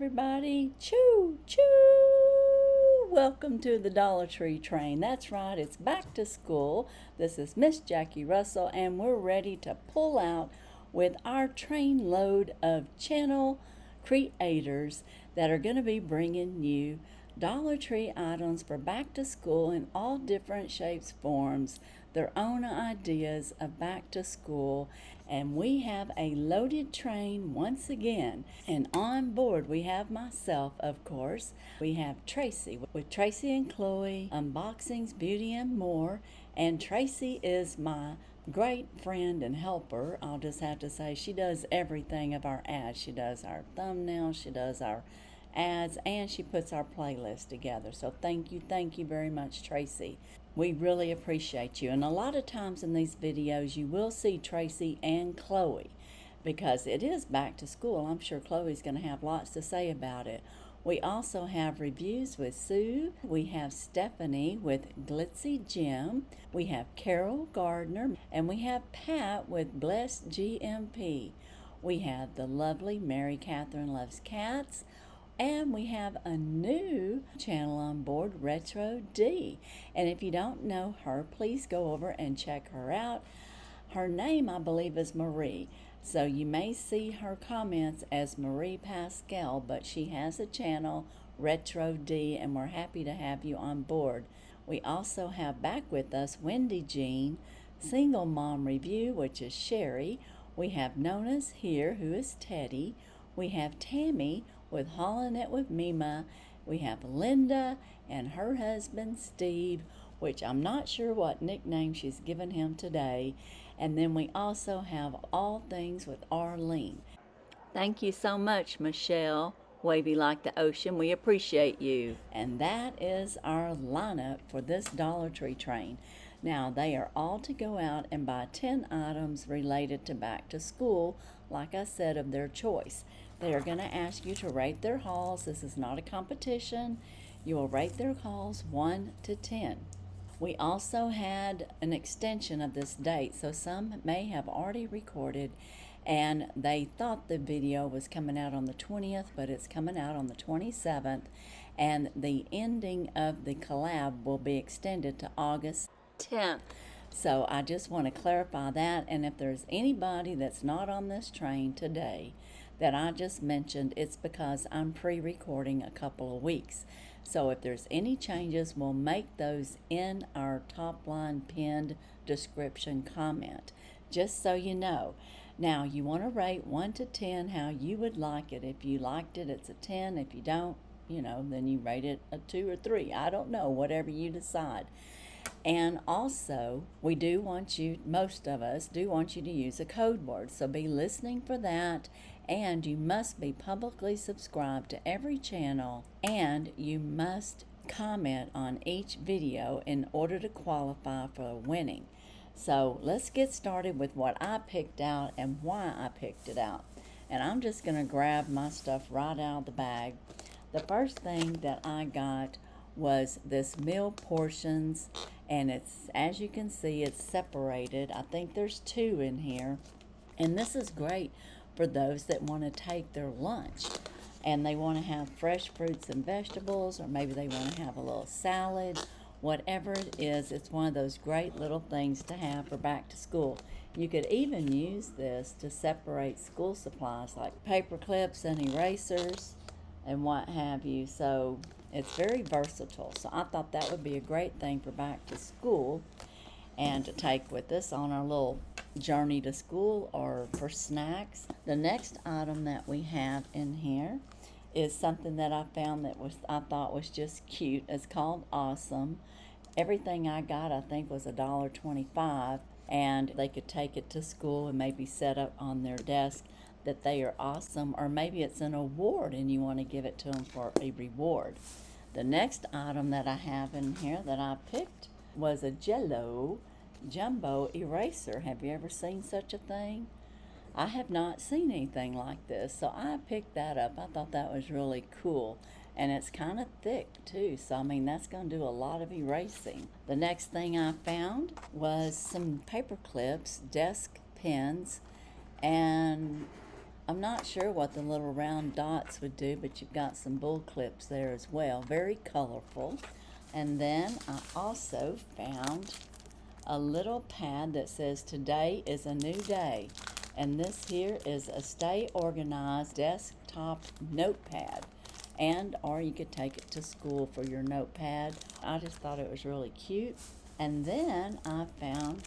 everybody. Choo, choo! Welcome to the Dollar Tree train. That's right, it's back to school. This is Miss Jackie Russell, and we're ready to pull out with our train load of channel creators that are going to be bringing you Dollar Tree items for back to school in all different shapes, forms, their own ideas of back to school. And we have a loaded train once again. And on board we have myself, of course. We have Tracy with Tracy and Chloe, Unboxings, Beauty and More. And Tracy is my great friend and helper. I'll just have to say she does everything of our ads. She does our thumbnails, she does our ads, and she puts our playlist together. So thank you very much, Tracy. We really appreciate you. And a lot of times in these videos you will see Tracy and Chloe because it is back to school. I'm sure Chloe's going to have lots to say about it. We also have reviews with Sue. We have Stephanie with Glitzy Gem. We have Carol Gardner. And we have Pat with Blessed GMP. We have the lovely Mary Catherine Loves Cats. And we have a new channel on board, Retro D. And if you don't know her, please go over and check her out. Her name, I believe, is Marie. So you may see her comments as Marie Pascal, but she has a channel, Retro D, and we're happy to have you on board. We also have back with us Wendy Jean, Single Mom Review, which is Sherry. We have Nona's here, who is Teddy. We have Tammy with Haulin' It with Mima. We have Linda and her husband Steve, which I'm not sure what nickname she's given him today. And then we also have All Things with Arlene. Thank you so much, Michelle, Wavy Like the Ocean. We appreciate you. And that is our lineup for this Dollar Tree train. Now, they are all to go out and buy 10 items related to back to school, like I said, of their choice. They are going to ask you to rate their hauls. This is not a competition. You will rate their hauls 1 to 10. We also had an extension of this date, so some may have already recorded and they thought the video was coming out on the 20th, but it's coming out on the 27th, and the ending of the collab will be extended to August 10th. So I just want to clarify that, and if there's anybody that's not on this train today that I just mentioned, it's because I'm pre-recording a couple of weeks. So if there's any changes, we'll make those in our top line pinned description comment, just so you know. Now, you want to rate 1 to 10 how you would like it. If you liked it, it's a 10. If you don't, then you rate it a 2 or 3. I don't know, whatever you decide. And also, we do want you, most of us do want you to use a code word. So be listening for that. And you must be publicly subscribed to every channel. And you must comment on each video in order to qualify for winning. So let's get started with what I picked out and why I picked it out. And I'm just going to grab my stuff right out of the bag. The first thing that I got was this meal portions, and it's, as you can see, it's separated. I think there's 2 in here, and this is great for those that want to take their lunch and they want to have fresh fruits and vegetables, or maybe they want to have a little salad. Whatever it is, it's one of those great little things to have for back to school. You could even use this to separate school supplies like paper clips and erasers and what have you. So it's very versatile. So I thought that would be a great thing for back to school and to take with us on our little journey to school or for snacks. The next item that we have in here is something that I found that I thought was just cute. It's called Awesome. Everything I got, I think, was $1.25, and they could take it to school and maybe set up on their desk that they are awesome, or maybe it's an award and you want to give it to them for a reward. The next item that I have in here that I picked was a Jello jumbo eraser. Have you ever seen such a thing? I have not seen anything like this, so I picked that up. I thought that was really cool, and it's kind of thick too, so I mean that's going to do a lot of erasing. The next thing I found was some paper clips, desk pens, and I'm not sure what the little round dots would do, but you've got some bull clips there as well. Very colorful. And then I also found a little pad that says today is a new day. And this here is a stay organized desktop notepad. And or you could take it to school for your notepad. I just thought it was really cute. And then I found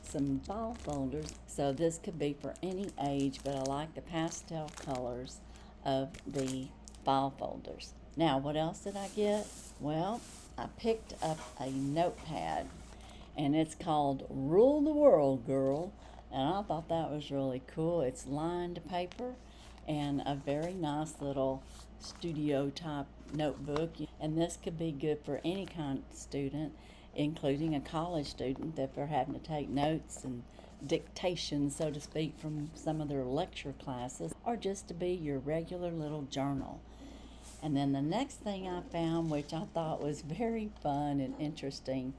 some file folders. So this could be for any age, but I like the pastel colors of the file folders. Now, what else did I get? Well, I picked up a notepad, and it's called Rule the World, Girl. And I thought that was really cool. It's lined paper and a very nice little studio type notebook. And this could be good for any kind of student, including a college student, if they're having to take notes and dictation, so to speak, from some of their lecture classes, or just to be your regular little journal. And then the next thing I found, which I thought was very fun and interesting,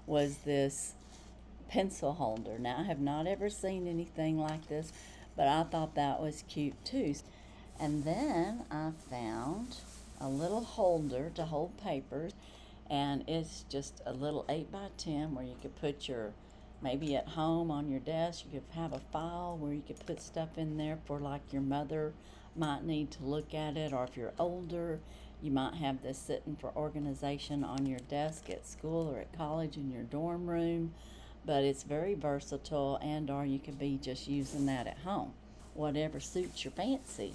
was this pencil holder. Now, I have not ever seen anything like this, but I thought that was cute too. And then I found a little holder to hold papers, and it's just a little 8x10 where you could put your, maybe at home on your desk, you could have a file where you could put stuff in there for like your mother might need to look at it, or if you're older, you might have this sitting for organization on your desk at school or at college in your dorm room. But it's very versatile, and or you could be just using that at home, whatever suits your fancy.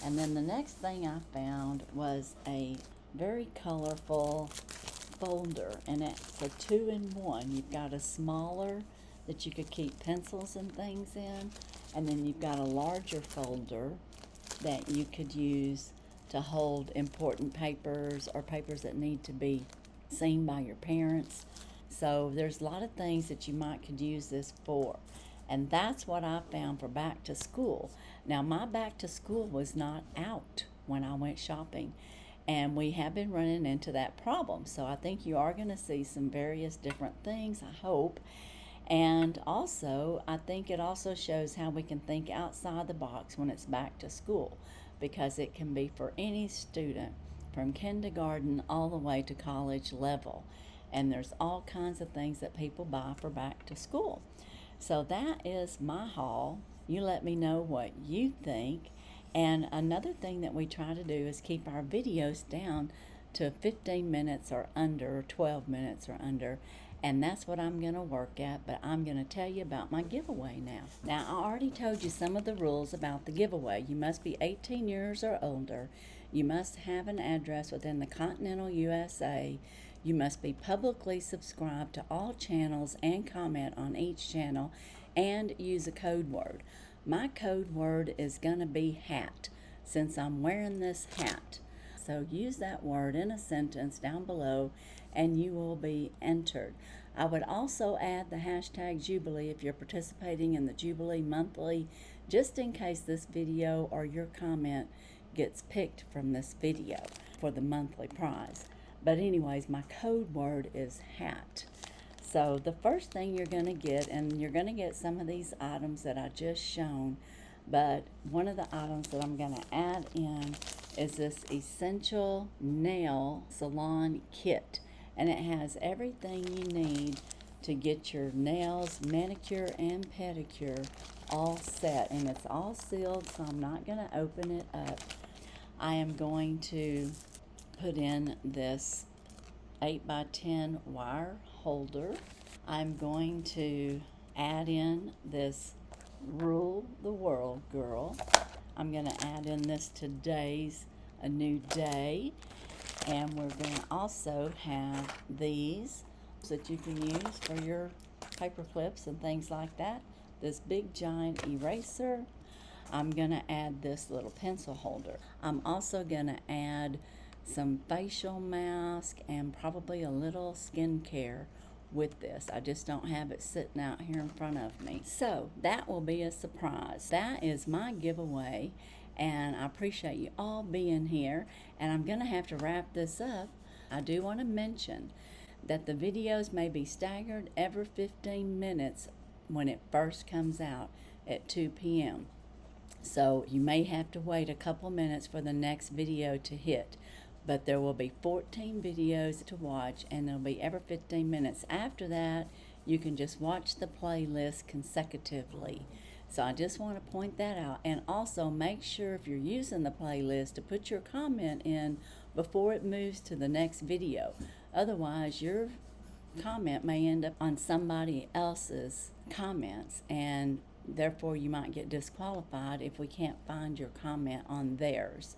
And then the next thing I found was a very colorful folder, and it's a 2-in-1. You've got a smaller that you could keep pencils and things in, and then you've got a larger folder that you could use to hold important papers or papers that need to be seen by your parents. So there's a lot of things that you might could use this for. And that's what I found for back to school. Now, my back to school was not out when I went shopping, and we have been running into that problem. So I think you are going to see some various different things, I hope. And also, I think it also shows how we can think outside the box when it's back to school, because it can be for any student from kindergarten all the way to college level. And there's all kinds of things that people buy for back to school. So that is my haul. You let me know what you think. And another thing that we try to do is keep our videos down to 15 minutes or under, or 12 minutes or under. And that's what I'm going to work at, but I'm going to tell you about my giveaway now. Now, I already told you some of the rules about the giveaway. You must be 18 years or older. You must have an address within the continental USA. You must be publicly subscribed to all channels and comment on each channel, and use a code word. My code word is going to be hat, since I'm wearing this hat. So use that word in a sentence down below and you will be entered. I would also add the hashtag Jubilee if you're participating in the Jubilee Monthly, just in case this video or your comment gets picked from this video for the monthly prize. But anyways, my code word is hat. So the first thing you're going to get, and you're going to get some of these items that I just shown, but one of the items that I'm going to add in is this essential nail salon kit. And it has everything you need to get your nails manicure and pedicure all set. And it's all sealed, so I'm not going to open it up. I am going to put in this 8x10 wire holder. I'm going to add in this Rule the World Girl. I'm going to add in this Today's a New Day. And we're going to also have these that you can use for your paper clips and things like that. This big giant eraser. I'm going to add this little pencil holder. I'm also going to add some facial mask and probably a little skincare with this. I just don't have it sitting out here in front of me. So that will be a surprise. That is my giveaway. And I appreciate you all being here. And I'm going to have to wrap this up. I do want to mention that the videos may be staggered every 15 minutes when it first comes out at 2 p.m. So you may have to wait a couple minutes for the next video to hit. But there will be 14 videos to watch, and they'll be every 15 minutes. After that, you can just watch the playlist consecutively. So I just want to point that out. And also make sure if you're using the playlist to put your comment in before it moves to the next video. Otherwise, your comment may end up on somebody else's comments, and therefore you might get disqualified if we can't find your comment on theirs.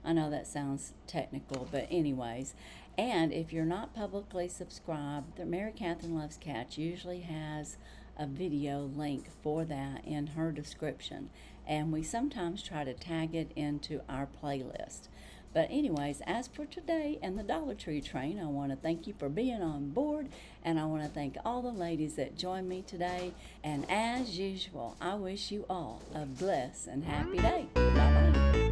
I know that sounds technical, but anyways. And if you're not publicly subscribed, the Mary Catherine Loves Cats usually has a video link for that in her description. And we sometimes try to tag it into our playlist. But anyways, as for today and the Dollar Tree train, I want to thank you for being on board, and I want to thank all the ladies that joined me today. And as usual, I wish you all a blessed and happy day. Bye-bye.